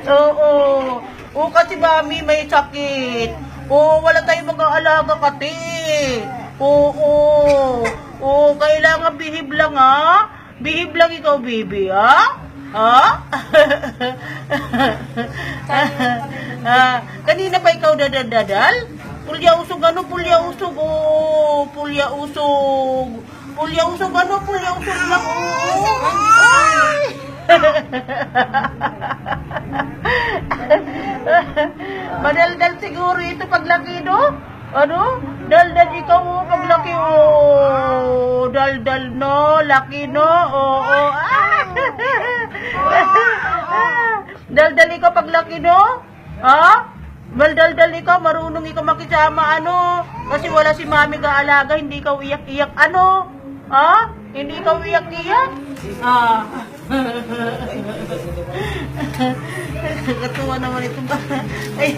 Oo. Oo, kasi mami may sakit. Oo, wala tayong mag-aalaga kati. Oo. Oo, kailangan bihib lang ha. Bihib lang ikaw, baby, ha? Ha? Kanina pa ikaw dadal? Pulya usog ano? Pulya usog. Oh, pulya usog. Pulya usog ano? Pulya usog lang. Oh. Ay! Madaldal siguro ito paglaki, no? Ano? Daldal ikaw mo paglaki, oh. Daldal, no? Laki, no? Oo. Oh, Daldal ikaw paglaki, no? Ha? Maldaldal ikaw, marunong ikaw makisama, ano? Kasi wala si mami kaalaga, hindi ikaw iyak-iyak, ano? Ha? Hindi ikaw iyak-iyak? Ah. Katuwa naman ito ba? Ay,